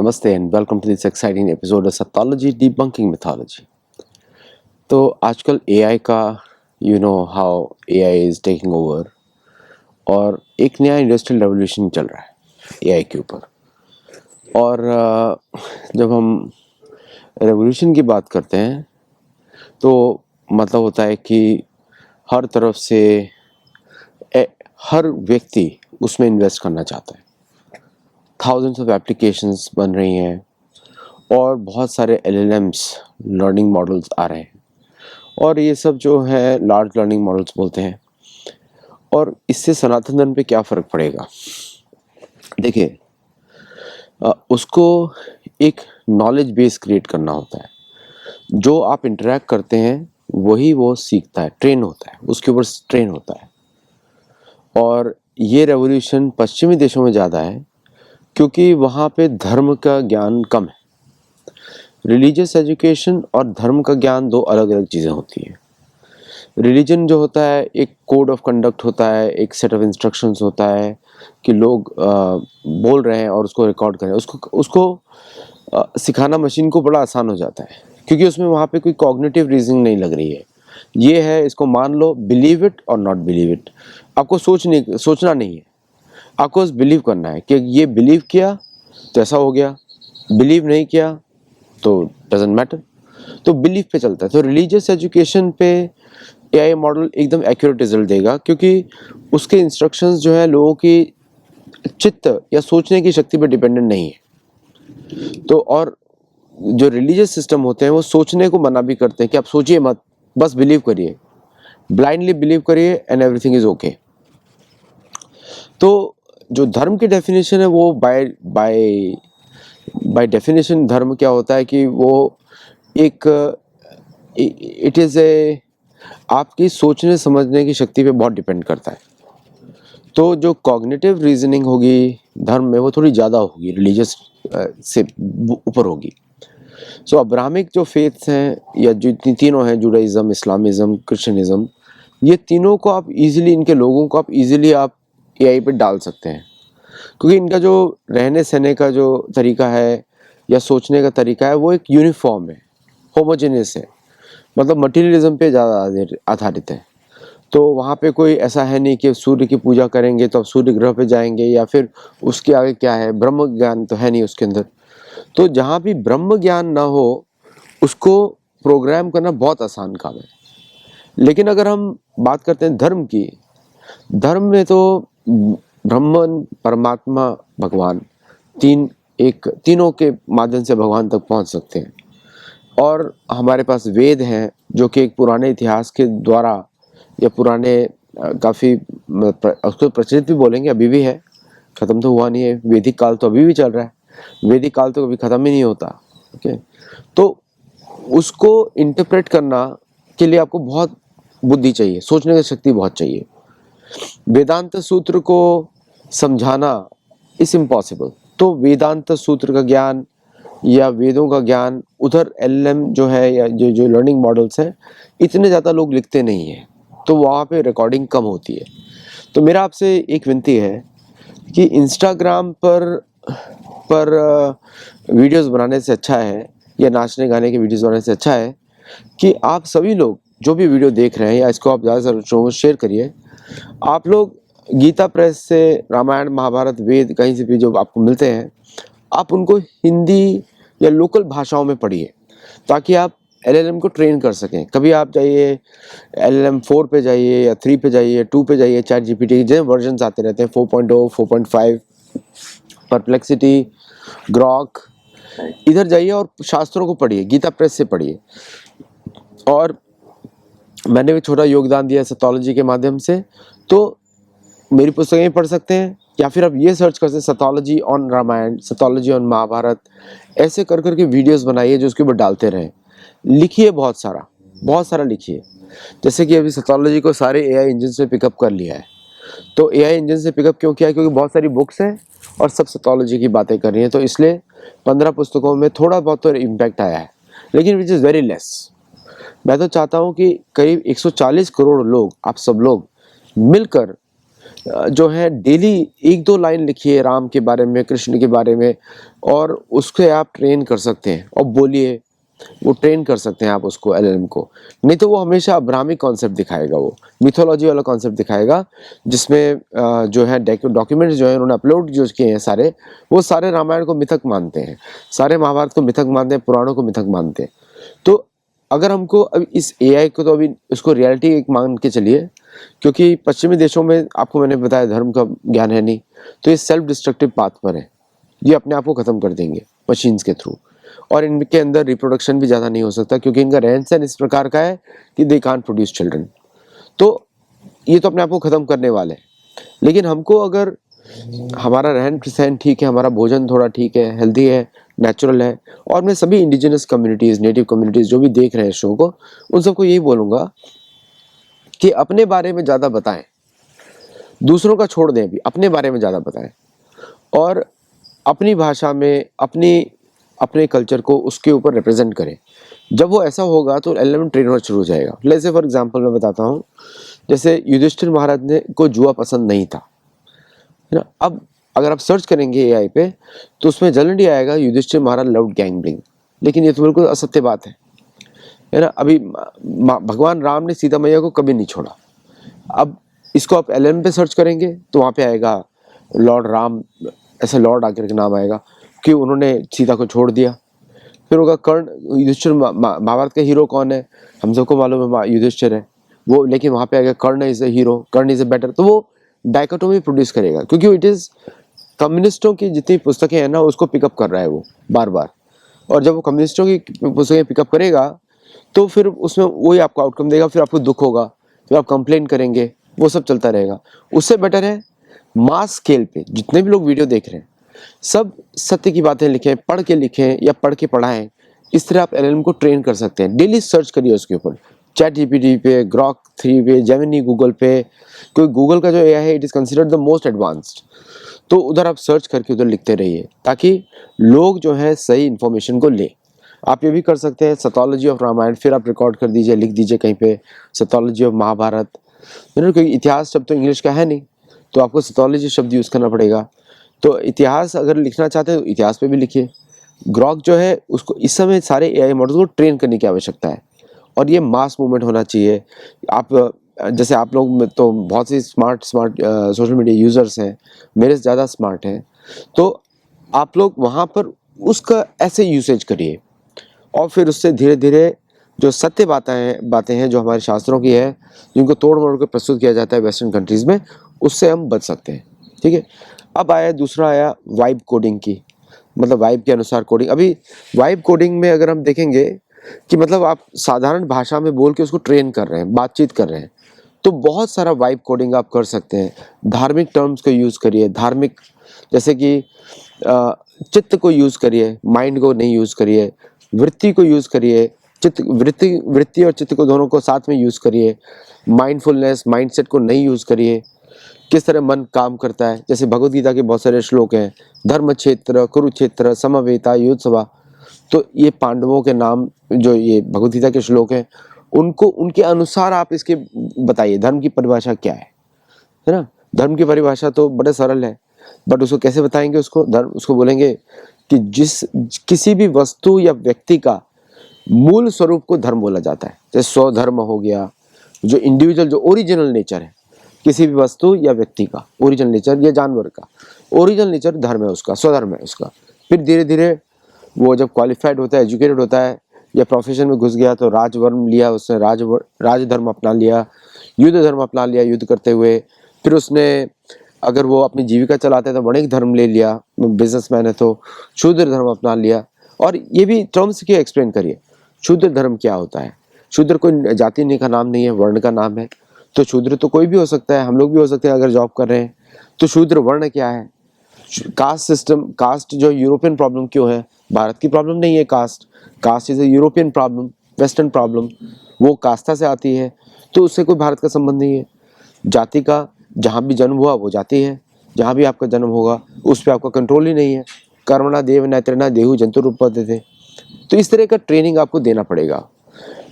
Namaste and welcome to this exciting episode of Sathology Debunking Mythology. तो आजकल AI का how AI is taking over और एक नया इंडस्ट्रियल रेवोल्यूशन चल रहा है AI के ऊपर। और जब हम रेवोल्यूशन की बात करते हैं तो मतलब होता है कि हर तरफ से हर व्यक्ति उसमें इन्वेस्ट करना चाहता है। थाउजेंड्स ऑफ एप्लीकेशंस बन रही हैं और बहुत सारे LLMs लर्निंग मॉडल्स आ रहे हैं और ये सब जो है लार्ज लर्निंग मॉडल्स बोलते हैं। और इससे सनातन धर्म पे क्या फ़र्क पड़ेगा? देखिए, उसको एक नॉलेज बेस क्रिएट करना होता है। जो आप इंटरेक्ट करते हैं वही वो सीखता है, ट्रेन होता है, उसके ऊपर ट्रेन होता है। और ये रेवोल्यूशन पश्चिमी देशों में ज़्यादा है क्योंकि वहाँ पे धर्म का ज्ञान कम है। रिलीजियस एजुकेशन और धर्म का ज्ञान दो अलग अलग चीज़ें होती हैं। रिलीजन जो होता है एक कोड ऑफ कंडक्ट होता है, एक सेट ऑफ इंस्ट्रक्शंस होता है कि लोग बोल रहे हैं और उसको रिकॉर्ड करें। उसको सिखाना मशीन को बड़ा आसान हो जाता है क्योंकि उसमें वहाँ पे कोई कॉग्निटिव रीजनिंग नहीं लग रही है। ये है, इसको मान लो, बिलीव इट और नॉट बिलीव इट। आपको सोचना नहीं है, आपको बस बिलीव करना है कि ये बिलीव किया तो ऐसा हो गया, बिलीव नहीं किया तो डजेंट मैटर। तो बिलीफ पे चलता है। तो रिलीजियस एजुकेशन पे AI मॉडल एकदम एक्यूरेट रिजल्ट देगा क्योंकि उसके इंस्ट्रक्शंस जो है लोगों की चित्त या सोचने की शक्ति पे डिपेंडेंट नहीं है। तो और जो रिलीजियस सिस्टम होते हैं वो सोचने को मना भी करते हैं कि आप सोचिए मत, बस बिलीव करिए, ब्लाइंडली बिलीव करिए एंड एवरीथिंग इज ओके। तो जो धर्म की डेफिनेशन है वो बाय डेफिनेशन धर्म क्या होता है कि वो एक इट इज़ आपकी सोचने समझने की शक्ति पे बहुत डिपेंड करता है। तो जो कॉग्निटिव रीजनिंग होगी धर्म में वो थोड़ी ज़्यादा होगी, रिलीजियस से ऊपर होगी। सो अब्राहमिक जो फेथ्स हैं या जो तीनों हैं, जुडाइज़म, इस्लामिज़म, क्रिश्चियनिज़म, ये तीनों को आप इजीली, इनके लोगों को आप इजीली आप AI पे डाल सकते हैं क्योंकि इनका जो रहने सहने का जो तरीका है या सोचने का तरीका है वो एक यूनिफॉर्म है, होमोजेनियस है, मतलब मटीरियलिज्म पे ज़्यादा आधारित है। तो वहाँ पे कोई ऐसा है नहीं कि सूर्य की पूजा करेंगे तो अब सूर्य ग्रह पे जाएंगे या फिर उसके आगे क्या है, ब्रह्म ज्ञान तो है नहीं उसके अंदर। तो जहाँ भी ब्रह्म ज्ञान ना हो उसको प्रोग्राम करना बहुत आसान काम है। लेकिन अगर हम बात करते हैं धर्म की, धर्म में तो ब्रह्मन, परमात्मा, भगवान तीनों के माध्यम से भगवान तक पहुंच सकते हैं। और हमारे पास वेद हैं जो कि एक पुराने इतिहास के द्वारा या पुराने काफ़ी उसको प्रचलित भी बोलेंगे, अभी भी है, ख़त्म तो हुआ नहीं है। वैदिक काल तो अभी भी चल रहा है, वैदिक काल तो कभी ख़त्म ही नहीं होता। ओके, तो उसको इंटरप्रेट करना के लिए आपको बहुत बुद्धि चाहिए, सोचने की शक्ति बहुत चाहिए। वेदांत सूत्र को समझाना इज इम्पॉसिबल। तो वेदांत सूत्र का ज्ञान या वेदों का ज्ञान उधर LLM जो है या जो लर्निंग मॉडल्स हैं, इतने ज़्यादा लोग लिखते नहीं हैं, तो वहाँ पे रिकॉर्डिंग कम होती है। तो मेरा आपसे एक विनती है कि इंस्टाग्राम पर वीडियोस बनाने से अच्छा है या नाचने गाने के वीडियोस बनाने से अच्छा है कि आप सभी लोग जो भी वीडियो देख रहे हैं या इसको आप ज़्यादा से ज़्यादा शेयर करिए। आप लोग गीता प्रेस से रामायण, महाभारत, वेद कहीं से भी जो आपको मिलते हैं, आप उनको हिंदी या लोकल भाषाओं में पढ़िए ताकि आप LLM को ट्रेन कर सकें। कभी आप जाइए LLM 4 पे जाइए या 3 पे जाइए, 2 पे जाइए, ChatGPT के जो वर्जन आते रहते हैं, 4.0, 4.5, परप्लेक्सिटी, ग्रॉक, इधर जाइए और शास्त्रों को पढ़िए, गीता प्रेस से पढ़िए। और मैंने भी छोटा योगदान दिया सेथोलॉजी के माध्यम से, तो मेरी पुस्तकें पढ़ सकते हैं या फिर आप ये सर्च कर सकते हैं सेथोलॉजी ऑन रामायण, सेथोलॉजी ऑन महाभारत, ऐसे कर करके वीडियोस बनाइए जो उसके ऊपर डालते रहें। लिखिए, बहुत सारा लिखिए। जैसे कि अभी सेथोलॉजी को सारे AI इंजन से पिकअप कर लिया है। तो AI इंजन से पिकअप क्यों किया है? क्योंकि बहुत सारी बुक्स हैं और सब सेथोलॉजी की बातें कर रही हैं, तो इसलिए 15 पुस्तकों में थोड़ा बहुत तो इम्पैक्ट आया है, लेकिन विच इज़ वेरी लेस। मैं तो चाहता हूँ कि करीब 140 करोड़ लोग, आप सब लोग मिलकर जो है डेली 1-2 लाइन लिखिए राम के बारे में, कृष्ण के बारे में, और उसके आप ट्रेन कर सकते हैं और बोलिए, वो ट्रेन कर सकते हैं आप उसको एलएलएम को। नहीं तो वो हमेशा अब्राहमिक कॉन्सेप्ट दिखाएगा, वो मिथोलॉजी वाला कॉन्सेप्ट दिखाएगा, जिसमें जो है डॉक्यूमेंट्स जो है उन्होंने अपलोड जो किए हैं सारे, वो सारे रामायण को मिथक मानते हैं, सारे महाभारत को मिथक मानते हैं, पुराणों को मिथक मानते हैं। तो अगर हमको अब इस एआई को तो अभी उसको रियलिटी एक मान के चलिए, क्योंकि पश्चिमी देशों में आपको मैंने बताया धर्म का ज्ञान है नहीं, तो ये सेल्फ डिस्ट्रक्टिव पाथ पर है, ये अपने आप को खत्म कर देंगे मशीन्स के थ्रू। और इनके अंदर रिप्रोडक्शन भी ज़्यादा नहीं हो सकता, क्योंकि इनका रहन सहन इस प्रकार का है कि दे कांट प्रोड्यूस चिल्ड्रन। तो ये तो अपने आप को ख़त्म करने वाले हैं। लेकिन हमको अगर हमारा रहन सहन ठीक है, हमारा भोजन थोड़ा ठीक है, हेल्दी है, नेचुरल है, और मैं सभी इंडिजिनस कम्युनिटीज़, नेटिव कम्युनिटीज़ जो भी देख रहे हैं शो को, उन सबको यही बोलूँगा कि अपने बारे में ज़्यादा बताएं, दूसरों का छोड़ दें, अभी अपने बारे में ज़्यादा बताएं, और अपनी भाषा में अपने कल्चर को उसके ऊपर रिप्रेजेंट करें। जब वो ऐसा होगा तो एलिमेंट ट्रेन होना शुरू हो जाएगा। जैसे फॉर एग्जांपल मैं बताता हूँ, जैसे युधिष्ठिर महाराज ने को जुआ पसंद नहीं था, है ना। अब अगर आप सर्च करेंगे एआई पे तो उसमें जल्दी आएगा युधिष्ठिर महाराज लव्ड गैम्बलिंग, लेकिन ये तो बिल्कुल असत्य बात है ना। अभी भगवान राम ने सीता मैया को कभी नहीं छोड़ा। अब इसको आप एलएम पे सर्च करेंगे तो वहाँ पे आएगा लॉर्ड राम, ऐसे लॉर्ड आकर के नाम आएगा कि उन्होंने सीता को छोड़ दिया। फिर होगा कर्ण, युधिष्ठिर महाभारत का हीरो कौन है, हम सबको मालूम है युधिष्ठिर है वो, लेकिन वहाँ पे आएगा Karna is a hero, Karna is a better. तो वो डायकोटोमी प्रोड्यूस करेगा, क्योंकि इट इज़ कम्युनिस्टों की जितनी पुस्तकें हैं ना उसको पिकअप कर रहा है वो बार बार। और जब वो कम्युनिस्टों की पुस्तकें पिकअप करेगा तो फिर उसमें वही आपको आउटकम देगा, फिर आपको दुख होगा, फिर आप कंप्लेन करेंगे, वो सब चलता रहेगा। उससे बेटर है मास स्केल पे जितने भी लोग वीडियो देख रहे हैं सब सत्य की बातें लिखें, पढ़ के लिखें या पढ़ के पढ़ाएं। इस तरह आप एलएलएम को ट्रेन कर सकते हैं। डेली सर्च करिए उसके ऊपर, चैट जीपीटी पे, ग्रॉक 3 पे, जेमिनी गूगल पे, क्योंकि गूगल का जो एआई है it is considered the most advanced. तो उधर आप सर्च करके उधर लिखते रहिए ताकि लोग जो है सही इन्फॉर्मेशन को ले। आप ये भी कर सकते हैं सतोलॉजी ऑफ रामायण, फिर आप रिकॉर्ड कर दीजिए, लिख दीजिए कहीं पे सतोलॉजी ऑफ महाभारत, क्योंकि इतिहास शब्द तो इंग्लिश का है नहीं, तो आपको सतोलॉजी शब्द यूज़ करना पड़ेगा। तो इतिहास अगर लिखना चाहते हैं तो इतिहास पे भी लिखिए। ग्रॉक जो है उसको इस समय सारे एआई मॉडल्स को ट्रेन करने की आवश्यकता है, और ये मास मूवमेंट होना चाहिए। आप जैसे आप लोग में तो बहुत सी स्मार्ट सोशल मीडिया यूज़र्स हैं, मेरे से ज़्यादा स्मार्ट हैं, तो आप लोग वहाँ पर उसका ऐसे यूसेज करिए, और फिर उससे धीरे धीरे जो सत्य बातें हैं जो हमारे शास्त्रों की है, जिनको तोड़ मोड़ कर प्रस्तुत किया जाता है वेस्टर्न कंट्रीज़ में, उससे हम बच सकते हैं। ठीक है। अब दूसरा आया वाइब कोडिंग की, मतलब वाइब के अनुसार कोडिंग। अभी वाइब कोडिंग में अगर हम देखेंगे कि मतलब आप साधारण भाषा में बोल के उसको ट्रेन कर रहे हैं, बातचीत कर रहे हैं, तो बहुत सारा वाइब कोडिंग आप कर सकते हैं। धार्मिक टर्म्स को यूज़ करिए, धार्मिक जैसे कि चित्त को यूज़ करिए, माइंड को नहीं यूज़ करिए, वृत्ति को यूज़ करिए, वृत्ति और चित्त को दोनों को साथ में यूज़ करिए। माइंडफुलनेस, माइंडसेट को नहीं यूज़ करिए, किस तरह मन काम करता है। जैसे भगवद गीता के बहुत सारे श्लोक हैं, धर्म क्षेत्र, कुरुक्षेत्र, समवेता, युद्धसभा। तो ये पांडवों के नाम जो ये भगवद गीता के श्लोक हैं, उनको उनके अनुसार आप इसके बताइए धर्म की परिभाषा क्या है ना। धर्म की परिभाषा तो बड़े सरल है, बट उसको कैसे बताएंगे उसको धर्म, उसको बोलेंगे कि किसी भी वस्तु या व्यक्ति का मूल स्वरूप को धर्म बोला जाता है। जैसे स्वधर्म हो गया, जो इंडिविजुअल जो ओरिजिनल नेचर है किसी भी वस्तु या व्यक्ति का, ओरिजिनल नेचर या जानवर का ओरिजिनल नेचर धर्म है, उसका स्वधर्म है उसका। फिर धीरे धीरे वो जब क्वालिफाइड होता है, एजुकेटेड होता है या प्रोफेशन में घुस गया तो राजवर्म लिया उसने, राजधर्म अपना लिया, युद्ध धर्म अपना लिया युद्ध करते हुए। फिर उसने अगर वो अपनी जीविका चलाता है तो वणिक धर्म ले लिया, बिजनेसमैन है तो शूद्र धर्म अपना लिया। और ये भी टर्म्स क्यों एक्सप्लेन करिए, शूद्र धर्म क्या होता है। शूद्र कोई जाति का नाम नहीं है, वर्ण का नाम है। तो शूद्र तो कोई भी हो सकता है, हम लोग भी हो सकते हैं अगर जॉब कर रहे हैं। तो शूद्र वर्ण क्या है, कास्ट सिस्टम, कास्ट जो यूरोपियन प्रॉब्लम क्यों है, भारत की प्रॉब्लम नहीं है caste, caste is a European problem, western problem, वो कास्ता से आती है, तो उससे कोई भारत का संबंध नहीं है। जाति का जहाँ भी जन्म हुआ वो जाति है, जहाँ भी आपका जन्म होगा उस पर आपका कंट्रोल ही नहीं है। कर्मणा देव नैत्रेणा देहु जंतु रूप थे। तो इस तरह का ट्रेनिंग आपको देना पड़ेगा।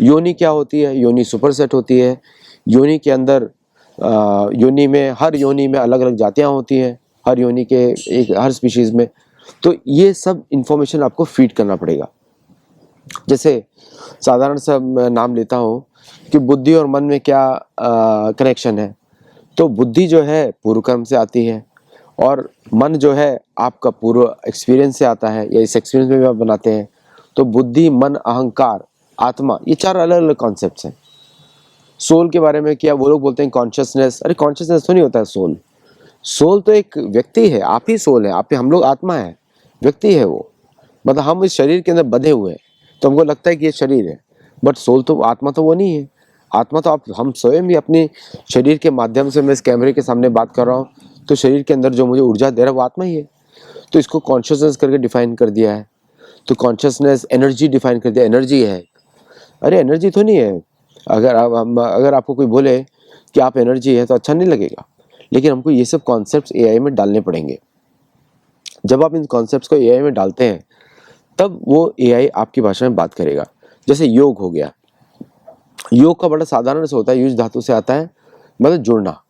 योनि क्या होती है, योनि सुपर सेट होती है। योनि के अंदर योनि में, हर योनि में अलग अलग जातियाँ होती हैं, हर योनि के एक हर स्पीशीज़ में। तो ये सब इंफॉर्मेशन आपको फीड करना पड़ेगा। जैसे साधारण सा मैं नाम लेता हूँ कि बुद्धि और मन में क्या कनेक्शन है। तो बुद्धि जो है पूर्व कर्म से आती है, और मन जो है आपका पूर्व एक्सपीरियंस से आता है, या इस एक्सपीरियंस में भी आप बनाते हैं। तो बुद्धि, मन, अहंकार, आत्मा, ये 4 अलग अलग कॉन्सेप्ट्स हैं। सोल के बारे में क्या वो लोग बोलते हैं कॉन्शियसनेस, अरे कॉन्शियसनेस तो नहीं होता है सोल। सोल तो एक व्यक्ति है, आप ही सोल है, आप ही, हम लोग आत्मा है, व्यक्ति है वो। मतलब हम इस शरीर के अंदर बंधे हुए हैं, तो हमको लगता है कि ये शरीर है, बट सोल तो, आत्मा तो वो नहीं है। आत्मा तो आप, हम स्वयं भी अपने शरीर के माध्यम से, मैं इस कैमरे के सामने बात कर रहा हूँ, तो शरीर के अंदर जो मुझे ऊर्जा दे रहा है वो आत्मा ही है। तो इसको कॉन्शियसनेस करके डिफाइन कर दिया है। तो कॉन्शियसनेस, एनर्जी डिफाइन कर दिया, एनर्जी है। अरे एनर्जी तो नहीं है। अगर आपको कोई बोले कि आप एनर्जी है तो अच्छा नहीं लगेगा, लेकिन हमको ये सब कॉन्सेप्ट्स एआई में डालने पड़ेंगे। जब आप इन कॉन्सेप्ट्स को एआई में डालते हैं, तब वो एआई आपकी भाषा में बात करेगा। जैसे योग हो गया, योग का बड़ा साधारण से होता है, युज धातु से आता है, मतलब जुड़ना।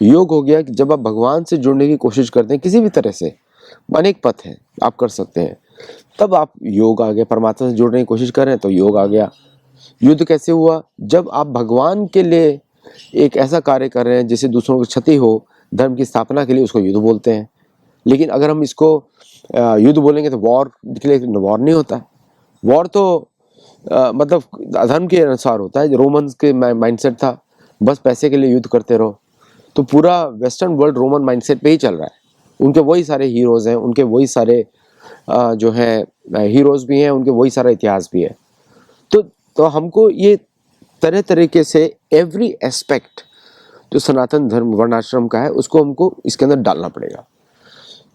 योग हो गया कि जब आप भगवान से जुड़ने की कोशिश करते हैं किसी भी तरह से, अनेक पथ हैं आप कर सकते हैं, तब आप योग आ गया। परमात्मा से जुड़ने की कोशिश कर रहे हैं तो योग आ गया। युद्ध कैसे हुआ? जब आप भगवान के लिए एक ऐसा कार्य कर रहे हैं जिससे दूसरों को क्षति हो, धर्म की स्थापना के लिए, उसको युद्ध बोलते हैं। लेकिन अगर हम इसको युद्ध बोलेंगे तो वॉर के लिए, वॉर नहीं होता है। वॉर तो मतलब धर्म के अनुसार होता है। जो रोमन्स के माइंडसेट था, बस पैसे के लिए युद्ध करते रहो। तो पूरा वेस्टर्न वर्ल्ड रोमन माइंडसेट पे ही चल रहा है। उनके वही सारे हीरोज हैं, उनके वही सारे जो है हीरोज भी हैं, उनके वही सारा इतिहास भी है। तो हमको ये तरह तरीके से एवरी एस्पेक्ट जो सनातन धर्म वर्णाश्रम का है, उसको हमको इसके अंदर डालना पड़ेगा।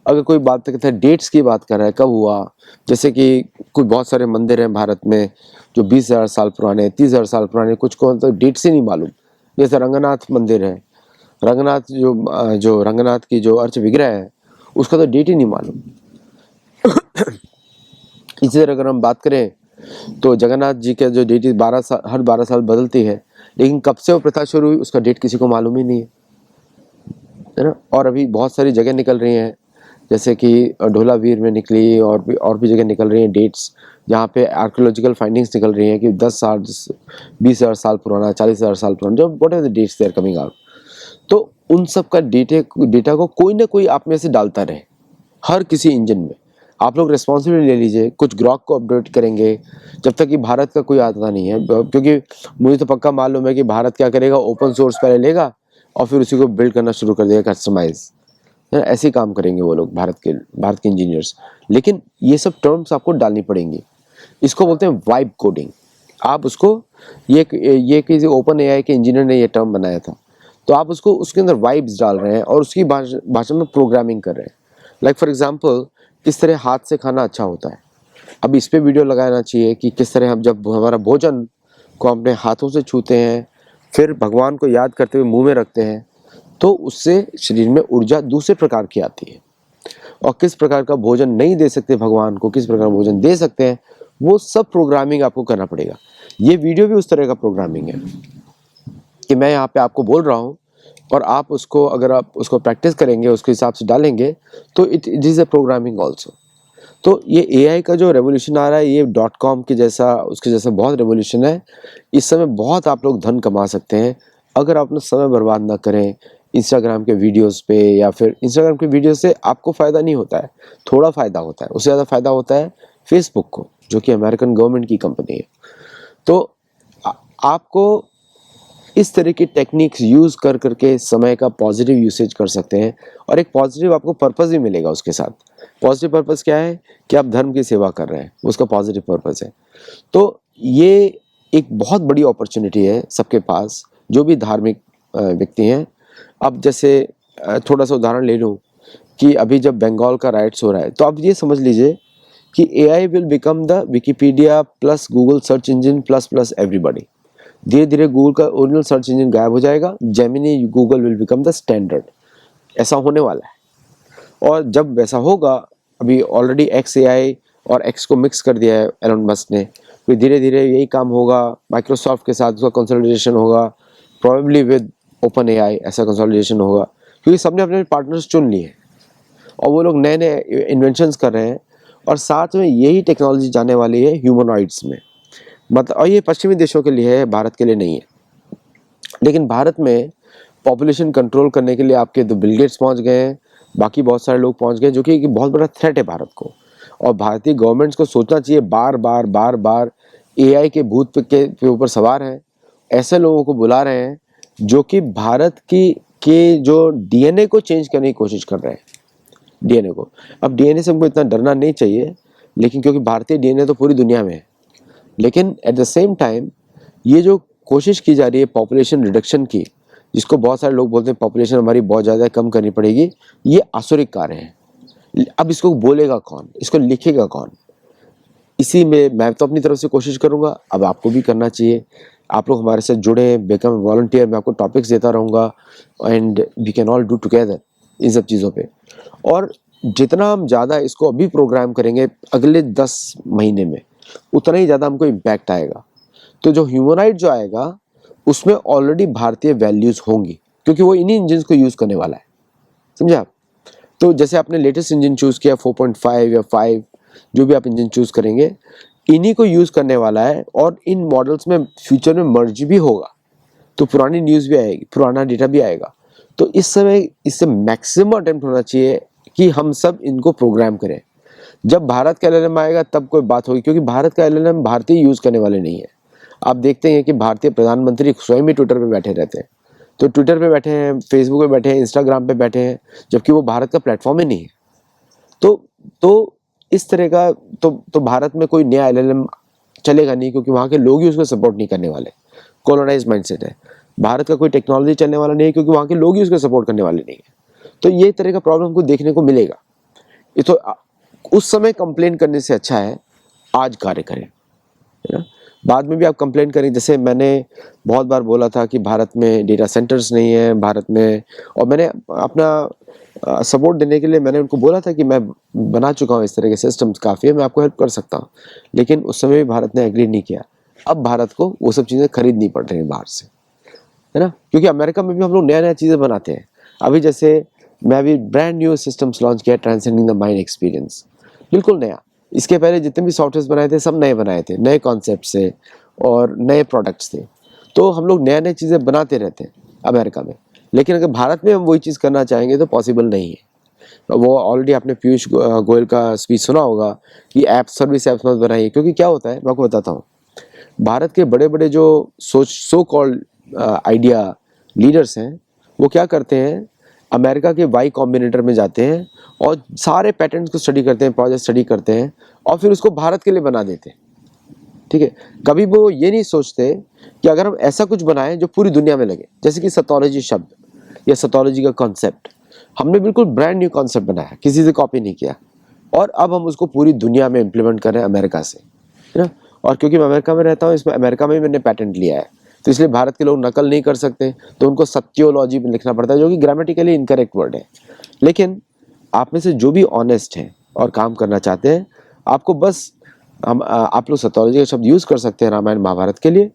अगर कोई बात करता है, डेट्स की बात कर रहा है, कब हुआ, जैसे कि कोई बहुत सारे मंदिर हैं भारत में जो 20,000 साल पुराने, 30,000 साल पुराने, कुछ को तो डेट से नहीं मालूम। जैसे रंगनाथ मंदिर है, रंगनाथ जो रंगनाथ की जो अर्च विग्रह है, उसका तो डेट ही नहीं मालूम। इसी तरह अगर हम बात करें तो जगन्नाथ जी का जो डेट 12 साल, हर 12 साल बदलती है, लेकिन कब से वो प्रथा शुरू हुई उसका डेट किसी को मालूम ही नहीं है ना। और अभी बहुत सारी जगह निकल रही हैं, जैसे कि ढोलावीर में निकली, और भी जगह निकल रही हैं डेट्स, जहाँ पे आर्कियोलॉजिकल फाइंडिंग्स निकल रही हैं कि 10 साल, 20,000 साल पुराना, 40,000 साल पुराना, जो what are the dates they are coming out. तो उन सब का डेटा को कोई ना कोई आप में से डालता रहे, हर किसी इंजन में। आप लोग रिस्पॉन्सिबिलिटी ले लीजिए, कुछ ग्रॉक को अपडेट करेंगे, जब तक कि भारत का कोई आता नहीं है। क्योंकि मुझे तो पक्का मालूम है कि भारत क्या करेगा, ओपन सोर्स पहले लेगा और फिर उसी को बिल्ड करना शुरू कर देगा, कस्टमाइज। ऐसे काम करेंगे वो लोग, भारत के इंजीनियर्स। लेकिन ये सब टर्म्स आपको डालनी पड़ेंगी। इसको बोलते हैं वाइब कोडिंग। आप उसको, ये किसी ओपन एआई के इंजीनियर ने ये टर्म बनाया था, तो आप उसको उसके अंदर वाइब्स डाल रहे हैं और उसकी भाषा में प्रोग्रामिंग कर रहे हैं। लाइक फॉर एग्जांपल, किस तरह हाथ से खाना अच्छा होता है। अब इस पे वीडियो लगाना चाहिए कि किस तरह हम जब हमारा भोजन को अपने हाथों से छूते हैं, फिर भगवान को याद करते हुए मुंह में रखते हैं, तो उससे शरीर में ऊर्जा दूसरे प्रकार की आती है। और किस प्रकार का भोजन नहीं दे सकते भगवान को, किस प्रकार भोजन दे सकते हैं, वो सब प्रोग्रामिंग आपको करना पड़ेगा। ये वीडियो भी उस तरह का प्रोग्रामिंग है कि मैं यहाँ पे आपको बोल रहा हूँ, और आप उसको, अगर आप उसको प्रैक्टिस करेंगे, उसके हिसाब से डालेंगे, तो it is a programming also. तो ये एआई का जो रेवोल्यूशन आ रहा है, ये .com के जैसा, उसके जैसा बहुत रेवोल्यूशन है। इस समय बहुत आप लोग धन कमा सकते हैं अगर आप अपना समय बर्बाद ना करें इंस्टाग्राम के वीडियोस पे। या फिर इंस्टाग्राम के वीडियो से आपको फ़ायदा नहीं होता है, थोड़ा फ़ायदा होता है, उससे ज़्यादा फ़ायदा होता है फेसबुक को, जो कि अमेरिकन गवर्नमेंट की कंपनी है। तो आपको इस तरह की टेक्निक्स यूज़ कर करके समय का पॉजिटिव यूसेज कर सकते हैं, और एक पॉजिटिव आपको पर्पज़ भी मिलेगा उसके साथ। पॉजिटिव पर्पज़ क्या है कि आप धर्म की सेवा कर रहे हैं, उसका पॉजिटिव पर्पज़ है। तो ये एक बहुत बड़ी अपॉर्चुनिटी है सबके पास, जो भी धार्मिक व्यक्ति हैं। अब जैसे थोड़ा सा उदाहरण ले लूँ कि अभी जब बंगाल का राइट्स हो रहा है, तो आप ये समझ लीजिए कि AI will become the Wikipedia plus Google search engine plus plus everybody. धीरे धीरे गूगल का ओरिजिनल सर्च इंजन गायब हो जाएगा, Gemini Google will become the standard. ऐसा होने वाला है। और जब वैसा होगा, अभी ऑलरेडी एक्स एआई और एक्स को मिक्स कर दिया है एलन मस्क ने, फिर धीरे धीरे यही काम होगा माइक्रोसॉफ्ट के साथ, उसका कंसोलिडेशन होगा प्रोबेबली विद ओपन एआई, ऐसा कंसोलिडेशन होगा क्योंकि सबने अपने पार्टनर्स चुन लिए हैं और वो लोग नए नए इन्वेंशंस कर रहे हैं। और साथ में यही टेक्नोलॉजी जाने वाली है ह्यूमनॉइड्स में, मतलब, और ये पश्चिमी देशों के लिए है, भारत के लिए नहीं है। लेकिन भारत में पॉपुलेशन कंट्रोल करने के लिए आपके तो बिल गेट्स पहुंच गए हैं, बाकी बहुत सारे लोग पहुंच गए, जो कि एक बहुत बड़ा थ्रेट है भारत को। और भारतीय गवर्नमेंट्स को सोचना चाहिए, बार बार बार बार एआई के भूत के ऊपर सवार हैं, ऐसे लोगों को बुला रहे हैं जो कि भारत की के जो डीएनए को चेंज करने की कोशिश कर रहे हैं, डीएनए को। अब डीएनए से हमको इतना डरना नहीं चाहिए, लेकिन क्योंकि भारतीय डीएनए तो पूरी दुनिया में है। लेकिन एट द सेम टाइम ये जो कोशिश की जा रही है पॉपुलेशन रिडक्शन की, जिसको बहुत सारे लोग बोलते हैं पॉपुलेशन हमारी बहुत ज़्यादा कम करनी पड़ेगी, ये आसुरिक कार्य है। अब इसको बोलेगा कौन, इसको लिखेगा कौन? इसी में मैं तो अपनी तरफ से कोशिश करूंगा, अब आपको भी करना चाहिए। आप लोग हमारे साथ जुड़े, बिकम वॉलंटियर, मैं आपको टॉपिक्स देता रहूँगा and we can all do together इन सब चीज़ों पे। और जितना हम ज़्यादा इसको अभी प्रोग्राम करेंगे अगले 10 महीने में, उतना ही ज़्यादा हमको इम्पैक्ट आएगा। तो जो ह्यूमनॉइड जो आएगा उसमें ऑलरेडी भारतीय वैल्यूज़ होंगी, क्योंकि वो इन्हीं इंजन को यूज़ करने वाला है, समझे आप? तो जैसे आपने लेटेस्ट इंजन चूज़ किया 4.5 या 5, जो भी आप इंजन चूज़ करेंगे, इन्हीं को यूज़ करने वाला है। और इन मॉडल्स में फ्यूचर में मर्ज भी होगा, तो पुरानी न्यूज़ भी आएगी, पुराना डेटा भी आएगा। तो इस समय इससे मैक्सिमम अटेम्प्ट होना चाहिए कि हम सब इनको प्रोग्राम करें। जब भारत का एलएलएम आएगा तब कोई बात होगी, क्योंकि भारत का एलएलएम भारतीय यूज़ करने वाले नहीं है। आप देखते हैं कि भारतीय प्रधानमंत्री स्वयं ही ट्विटर पे बैठे रहते हैं, तो ट्विटर पे बैठे हैं, फेसबुक पे बैठे हैं, इंस्टाग्राम पे बैठे हैं, जबकि वो भारत का प्लेटफॉर्म ही नहीं है। तो इस तरह का तो भारत में कोई नया एलएलएम चलेगा नहीं, क्योंकि वहाँ के लोग ही उसको सपोर्ट नहीं करने वाले। कॉलोनाइज माइंडसेट है। भारत का कोई टेक्नोलॉजी चलने वाला नहीं है, क्योंकि वहाँ के लोग ही उसको सपोर्ट करने वाले नहीं है। तो ये तरह का प्रॉब्लम को देखने को मिलेगा। ये तो उस समय कंप्लेन करने से अच्छा है आज कार्य करें, है ना? बाद में भी आप कंप्लेन करें। जैसे मैंने बहुत बार बोला था कि भारत में डेटा सेंटर्स नहीं है भारत में, और मैंने अपना सपोर्ट देने के लिए मैंने उनको बोला था कि मैं बना चुका हूँ इस तरह के सिस्टम्स, काफ़ी है, मैं आपको हेल्प कर सकता हूँ। लेकिन उस समय भी भारत ने एग्री नहीं किया। अब भारत को वो सब चीज़ें खरीदनी पड़ रही हैं बाहर से, है ना? क्योंकि अमेरिका में भी हम लोग नया नया चीज़ें बनाते हैं। अभी जैसे मैं अभी ब्रांड न्यू सिस्टम्स लॉन्च किया, ट्रांसेंडिंग द माइंड एक्सपीरियंस, बिल्कुल नया। इसके पहले जितने भी सॉफ्टवेयर बनाए थे सब नए बनाए थे, नए कॉन्सेप्ट से और नए प्रोडक्ट्स थे। तो हम लोग नया नई चीज़ें बनाते रहते हैं अमेरिका में। लेकिन अगर भारत में हम वही चीज़ करना चाहेंगे तो पॉसिबल नहीं है। वो ऑलरेडी आपने पीयूष गोयल का स्पीच सुना होगा कि ऐप सर्विस ऐप्स मत बनाइए। क्योंकि क्या होता है मैं आपको बताता हूँ, भारत के बड़े बड़े जो सो कॉल्ड आइडिया लीडर्स हैं, वो क्या करते हैं, अमेरिका के वाई कॉम्बिनेटर में जाते हैं और सारे पैटर्न्स को स्टडी करते हैं, प्रोजेक्ट स्टडी करते हैं और फिर उसको भारत के लिए बना देते हैं। ठीक है, कभी वो ये नहीं सोचते कि अगर हम ऐसा कुछ बनाएं जो पूरी दुनिया में लगे, जैसे कि सतोलॉजी शब्द या सतोलॉजी का कॉन्सेप्ट, हमने बिल्कुल ब्रांड न्यू कॉन्सेप्ट बनाया, किसी से कॉपी नहीं किया, और अब हम उसको पूरी दुनिया में इम्प्लीमेंट कर रहे हैं अमेरिका से, है ना? और क्योंकि मैं अमेरिका में रहता हूँ, इसमें अमेरिका में ही मैंने पैटेंट लिया है, तो इसलिए भारत के लोग नकल नहीं कर सकते, तो उनको सत्योलॉजी में लिखना पड़ता है, जो कि ग्रामेटिकली इनकरेक्ट वर्ड है। लेकिन आप में से जो भी ऑनेस्ट हैं और काम करना चाहते हैं, आपको बस आप लोग सतोलॉजी का शब्द यूज़ कर सकते हैं रामायण महाभारत के लिए,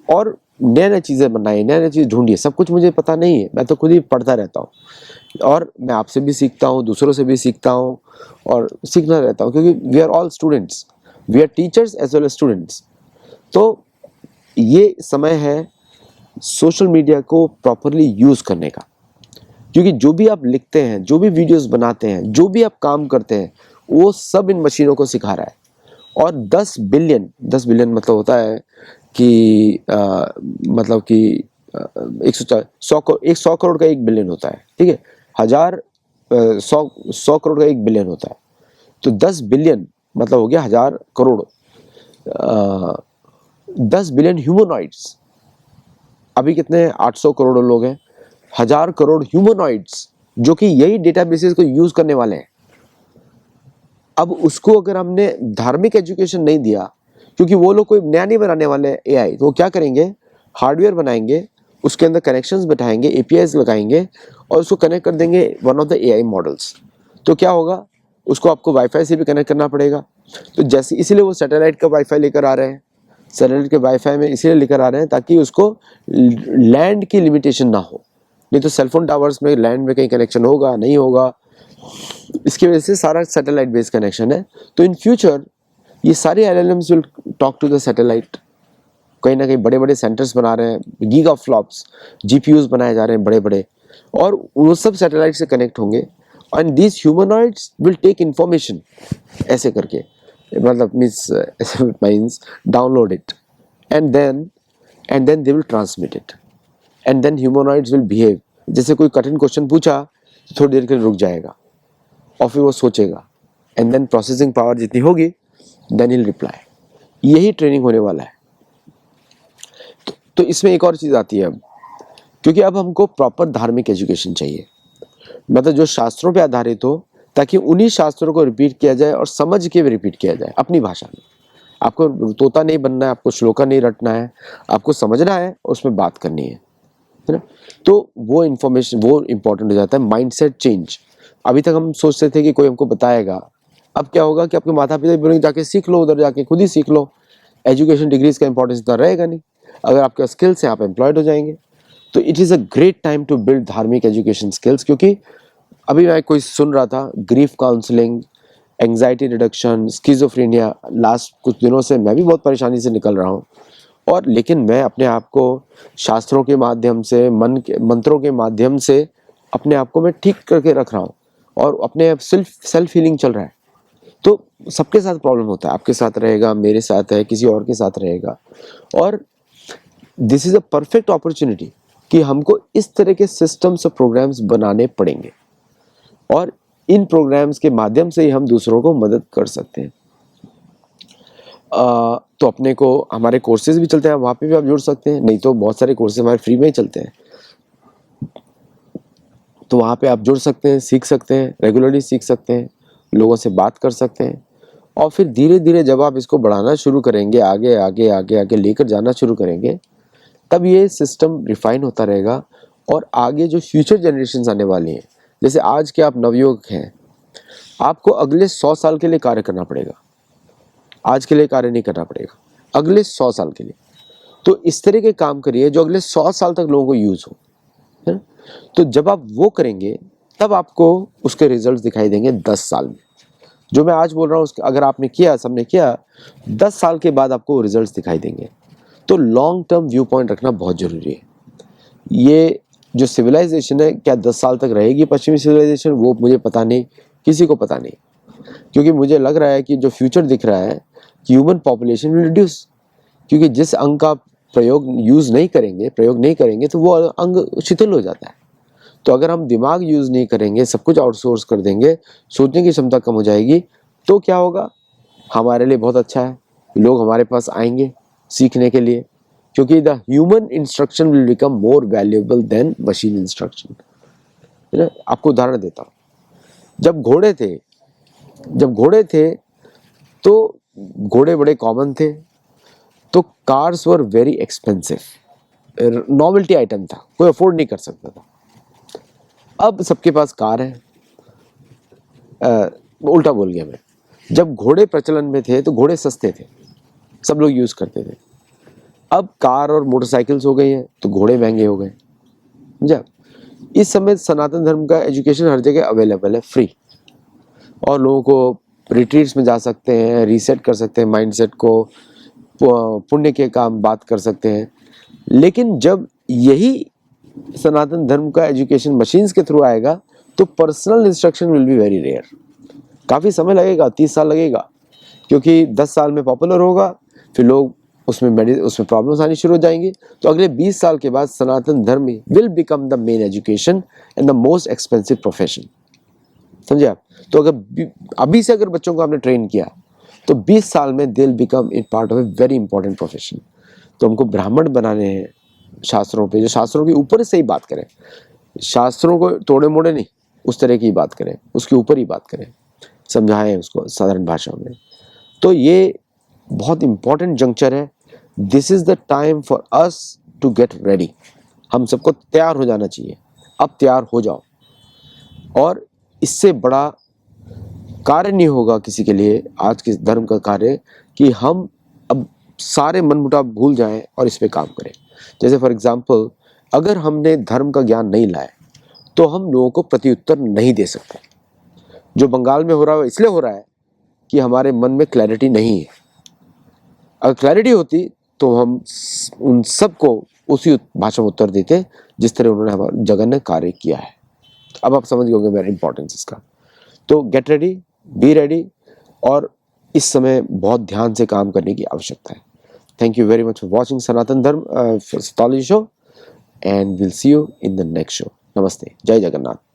और नए नए चीज़ें बनाइए, नए नए चीज़ ढूंढिए। सब कुछ मुझे पता नहीं है, मैं तो खुद ही पढ़ता रहता हूँ, और मैं आपसे भी सीखता हूँ, दूसरों से भी सीखता हूँ, और सीखना रहता हूँ, क्योंकि we are all students, we are teachers as well as students. तो ये समय है सोशल मीडिया को प्रॉपरली यूज़ करने का, क्योंकि जो भी आप लिखते हैं, जो भी वीडियोस बनाते हैं, जो भी आप काम करते हैं, वो सब इन मशीनों को सिखा रहा है। और 10 बिलियन मतलब होता है कि मतलब कि 100 करोड़ का 1 बिलियन होता है, ठीक है? 100 करोड़ का 1 बिलियन होता है, तो 10 बिलियन मतलब हो गया 1000 करोड़। 10 बिलियन ह्यूमनॉइड्स, अभी कितने 800 करोड़ लोग हैं, 1000 करोड़ ह्यूमनॉइड्स जो कि यही डेटाबेसेस को यूज करने वाले हैं। अब उसको अगर हमने धार्मिक एजुकेशन नहीं दिया, क्योंकि वो लोग कोई नया नहीं बनाने वाले एआई, तो वो क्या करेंगे, हार्डवेयर बनाएंगे, उसके अंदर कनेक्शंस बैठाएंगे, एपीआईज लगाएंगे और उसको कनेक्ट कर देंगे one of the AI models. तो क्या होगा, उसको आपको वाईफाई से भी कनेक्ट करना पड़ेगा। तो जैसे इसीलिए वो सैटेलाइट का वाईफाई लेकर आ रहे हैं, सैटेलाइट के वाईफाई में इसीलिए लेकर आ रहे हैं ताकि उसको लैंड की लिमिटेशन ना हो, नहीं तो सेलफोन टावर्स में लैंड में कहीं कनेक्शन होगा नहीं होगा, इसकी वजह से सारा सैटेलाइट बेस्ड कनेक्शन है। तो इन फ्यूचर ये सारे LLMs will talk to the satellite. कहीं ना कहीं बड़े बड़े सेंटर्स बना रहे हैं, गीगा फ्लॉप्स GPUs बनाए जा रहे हैं बड़े बड़े, और वो सब सैटेलाइट से कनेक्ट होंगे, and these humanoids will take information ऐसे करके, मतलब means download it and then they will transmit it, and then humanoids will behave. जैसे कोई कठिन क्वेश्चन पूछा तो थोड़ी देर के लिए रुक जाएगा और फिर वो सोचेगा, एंड देन प्रोसेसिंग पावर जितनी होगी देन विल रिप्लाई। यही ट्रेनिंग होने वाला है। तो इसमें एक और चीज़ आती है अब, क्योंकि अब हमको प्रॉपर धार्मिक एजुकेशन चाहिए, मतलब जो शास्त्रों पे आधारित हो, ताकि उन्हीं शास्त्रों को रिपीट किया जाए और समझ के भी रिपीट किया जाए अपनी भाषा में। आपको तोता नहीं बनना है, आपको श्लोका नहीं रटना है, आपको समझना है और उसमें बात करनी है ना। तो वो इन्फॉर्मेशन वो इम्पोर्टेंट हो जाता है। माइंडसेट चेंज, अभी तक हम सोचते थे कि कोई हमको बताएगा, अब क्या होगा कि आपके माता पिता बोलेंगे जाके सीख लो, उधर जाके खुद ही सीख लो। एजुकेशन डिग्रीज का इंपॉर्टेंस इतना रहेगा नहीं, अगर आपके स्किल्स हैं आप एम्प्लॉयड हो जाएंगे। तो it is a great time to build धार्मिक एजुकेशन स्किल्स, क्योंकि अभी मैं कोई सुन रहा था grief counselling, anxiety reduction, schizophrenia, last कुछ दिनों से मैं भी बहुत परेशानी से निकल रहा हूँ, और लेकिन मैं अपने आप को शास्त्रों के माध्यम से, मंत्रों के माध्यम से अपने आप को मैं ठीक करके रख रहा हूँ, और अपने सेल्फ हीलिंग चल रहा है। तो सबके साथ प्रॉब्लम होता है, आपके साथ रहेगा, मेरे साथ है, किसी और के साथ रहेगा, और this is a perfect opportunity कि हमको इस तरह के सिस्टम्स और प्रोग्राम्स बनाने पड़ेंगे, और इन प्रोग्राम्स के माध्यम से ही हम दूसरों को मदद कर सकते हैं। तो अपने को हमारे कोर्सेज भी चलते हैं, वहाँ पे भी आप जुड़ सकते हैं, नहीं तो बहुत सारे कोर्सेज हमारे फ्री में ही चलते हैं, तो वहाँ पे आप जुड़ सकते हैं, सीख सकते हैं, रेगुलरली सीख सकते हैं, लोगों से बात कर सकते हैं, और फिर धीरे धीरे जब आप इसको बढ़ाना शुरू करेंगे, आगे आगे आगे आगे लेकर जाना शुरू करेंगे, तब ये सिस्टम रिफाइन होता रहेगा। और आगे जो फ्यूचर जनरेशन्स आने वाली हैं, जैसे आज के आप नवयुवक हैं, आपको अगले 100 साल के लिए कार्य करना पड़ेगा, आज के लिए कार्य नहीं करना पड़ेगा, अगले 100 साल के लिए। तो इस तरह के काम करिए जो अगले 100 साल तक लोगों को यूज़ हो, है ना। तो जब आप वो करेंगे तब आपको उसके रिजल्ट्स दिखाई देंगे 10 साल में। जो मैं आज बोल रहा हूँ उसके अगर आपने किया, सबने किया, 10 साल के बाद आपको रिजल्ट्स दिखाई देंगे। तो लॉन्ग टर्म व्यू पॉइंट रखना बहुत ज़रूरी है। ये जो सिविलाइजेशन है, क्या 10 साल तक रहेगी पश्चिमी सिविलाइजेशन, वो मुझे पता नहीं, किसी को पता नहीं, क्योंकि मुझे लग रहा है कि जो फ्यूचर दिख रहा है, ह्यूमन पॉपुलेशन विल रिड्यूस, क्योंकि जिस अंग का प्रयोग नहीं करेंगे तो वो अंग शिथिल हो जाता है। तो अगर हम दिमाग यूज़ नहीं करेंगे, सब कुछ आउटसोर्स कर देंगे, सोचने की क्षमता कम हो जाएगी, तो क्या होगा, हमारे लिए बहुत अच्छा है, लोग हमारे पास आएंगे सीखने के लिए, क्योंकि the human instruction will become more valuable then machine instruction, है ना। आपको उदाहरण देता हूँ, जब घोड़े थे तो घोड़े बड़े कॉमन थे, तो cars were very expensive, novelty item था, कोई अफोर्ड नहीं कर सकता था। अब सबके पास कार है। उल्टा बोल गया मैं, जब घोड़े प्रचलन में थे तो घोड़े सस्ते थे, सब लोग यूज़ करते थे। अब कार और मोटरसाइकिल्स हो गई हैं तो घोड़े महंगे हो गए। समझा। इस समय सनातन धर्म का एजुकेशन हर जगह अवेलेबल है, फ्री, और लोगों को रिट्रीट्स में जा सकते हैं, रीसेट कर सकते हैं माइंडसेट को, पुण्य के काम बात कर सकते हैं। लेकिन जब यही सनातन धर्म का एजुकेशन मशीन्स के थ्रू आएगा तो personal instruction will be very rare. काफ़ी समय लगेगा, 30 साल लगेगा, क्योंकि 10 साल में पॉपुलर होगा, फिर लोग उसमें प्रॉब्लम्स आनी शुरू हो जाएंगी। तो अगले 20 साल के बाद सनातन धर्म will become the main education and the most expensive profession. समझे आप। तो अगर अभी से अगर बच्चों को आपने ट्रेन किया तो 20 साल में they will become in part of a very important profession. तो हमको ब्राह्मण बनाने हैं शास्त्रों पे, जो शास्त्रों के ऊपर से ही बात करें, शास्त्रों को तोड़े मोड़े नहीं, उस तरह की बात करें, उसके ऊपर ही बात करें, समझाएं उसको साधारण भाषा में। तो ये बहुत इंपॉर्टेंट जंक्चर है। This is the time for us to get ready. हम सबको तैयार हो जाना चाहिए। अब तैयार हो जाओ, और इससे बड़ा कार्य नहीं होगा किसी के लिए आज के धर्म का कार्य कि हम अब सारे मनमुटाव भूल जाएं और इस पे काम करें। जैसे फॉर एग्जांपल अगर हमने धर्म का ज्ञान नहीं लाया तो हम लोगों को प्रत्युत्तर नहीं दे सकते। जो बंगाल में हो रहा है इसलिए हो रहा है कि हमारे मन में क्लैरिटी नहीं है। अगर क्लैरिटी होती तो हम उन सबको उसी भाषा में उत्तर देते जिस तरह उन्होंने हमारे जगन ने कार्य किया है। अब आप समझ गए होंगे मेरा इंपॉर्टेंस इसका। तो गेट रेडी, बी रेडी, और इस समय बहुत ध्यान से काम करने की आवश्यकता है। Thank you very much for watching Sanatan Dharma astrology show, and will see you in the next show. नमस्ते, जय जगन्नाथ।